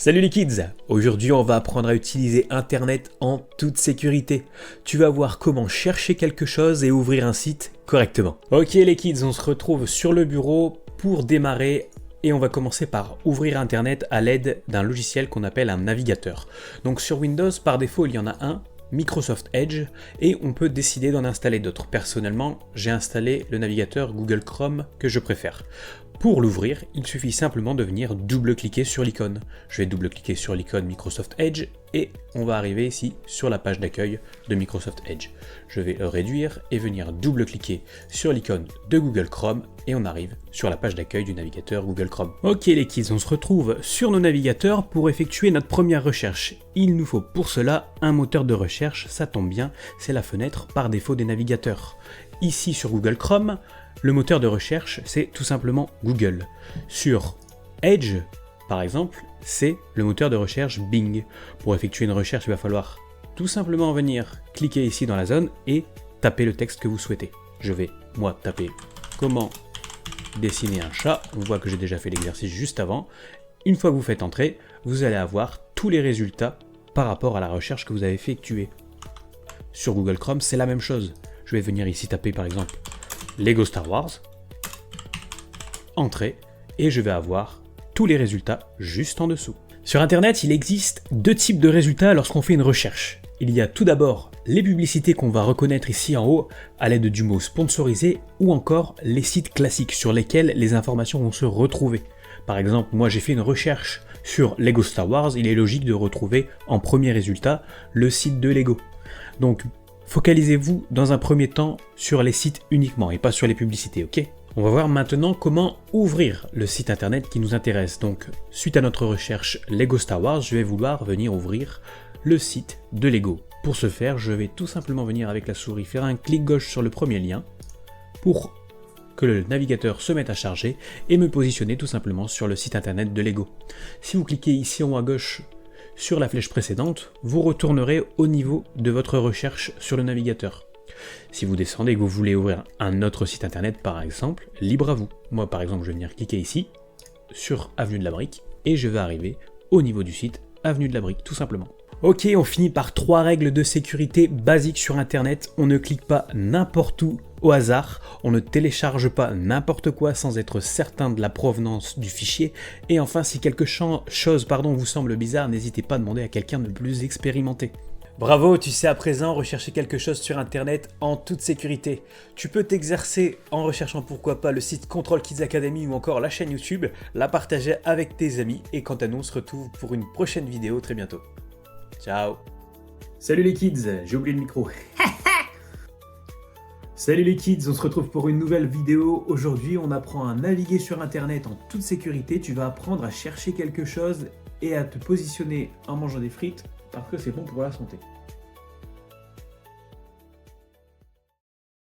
Salut les kids! Aujourd'hui on va apprendre à utiliser internet en toute sécurité. Tu vas voir comment chercher quelque chose et ouvrir un site correctement. Ok les kids, on se retrouve sur le bureau pour démarrer et on va commencer par ouvrir internet à l'aide d'un logiciel qu'on appelle un navigateur. Donc sur Windows par défaut il y en a un, Microsoft Edge, et on peut décider d'en installer d'autres. Personnellement, j'ai installé le navigateur Google Chrome que je préfère. Pour l'ouvrir, il suffit simplement de venir double-cliquer sur l'icône. Je vais double-cliquer sur l'icône Microsoft Edge et on va arriver ici sur la page d'accueil de Microsoft Edge. Je vais le réduire et venir double-cliquer sur l'icône de Google Chrome et on arrive sur la page d'accueil du navigateur Google Chrome. Ok les kids, on se retrouve sur nos navigateurs pour effectuer notre première recherche. Il nous faut pour cela un moteur de recherche, ça tombe bien, c'est la fenêtre par défaut des navigateurs. Ici sur Google Chrome, le moteur de recherche, c'est tout simplement Google. Sur Edge, par exemple, c'est le moteur de recherche Bing. Pour effectuer une recherche, il va falloir tout simplement venir cliquer ici dans la zone et taper le texte que vous souhaitez. Je vais, moi, taper « Comment dessiner un chat ?» On voit que j'ai déjà fait l'exercice juste avant. Une fois que vous faites entrer, vous allez avoir tous les résultats par rapport à la recherche que vous avez effectuée. Sur Google Chrome, c'est la même chose. Je vais venir ici taper par exemple Lego Star Wars, entrer, et je vais avoir tous les résultats juste en dessous. Sur internet, il existe deux types de résultats lorsqu'on fait une recherche. Il y a tout d'abord les publicités qu'on va reconnaître ici en haut à l'aide du mot sponsorisé, ou encore les sites classiques sur lesquels les informations vont se retrouver. Par exemple, moi j'ai fait une recherche sur Lego Star Wars, il est logique de retrouver en premier résultat le site de Lego. Donc focalisez-vous dans un premier temps sur les sites uniquement et pas sur les publicités, ok? On va voir maintenant comment ouvrir le site internet qui nous intéresse. Donc, suite à notre recherche Lego Star Wars, je vais vouloir venir ouvrir le site de Lego. Pour ce faire, je vais tout simplement venir avec la souris faire un clic gauche sur le premier lien pour que le navigateur se mette à charger et me positionner tout simplement sur le site internet de Lego. Si vous cliquez ici en haut à gauche sur la flèche précédente, vous retournerez au niveau de votre recherche sur le navigateur. Si vous descendez et que vous voulez ouvrir un autre site internet par exemple, libre à vous. Moi par exemple je vais venir cliquer ici sur Avenue de la Brique et je vais arriver au niveau du site Avenue de la Brique tout simplement. Ok, on finit par 3 règles de sécurité basiques sur internet. On ne clique pas n'importe où au hasard, on ne télécharge pas n'importe quoi sans être certain de la provenance du fichier. Et enfin, si quelque chose vous semble bizarre, n'hésitez pas à demander à quelqu'un de plus expérimenté. Bravo, tu sais à présent rechercher quelque chose sur internet en toute sécurité. Tu peux t'exercer en recherchant pourquoi pas le site Control Kids Academy ou encore la chaîne YouTube, la partager avec tes amis et quant à nous on se retrouve pour une prochaine vidéo très bientôt. Ciao. Salut les kids, j'ai oublié le micro. Salut les kids, on se retrouve pour une nouvelle vidéo. Aujourd'hui, on apprend à naviguer sur internet en toute sécurité. Tu vas apprendre à chercher quelque chose et à te positionner en mangeant des frites parce que c'est bon pour la santé.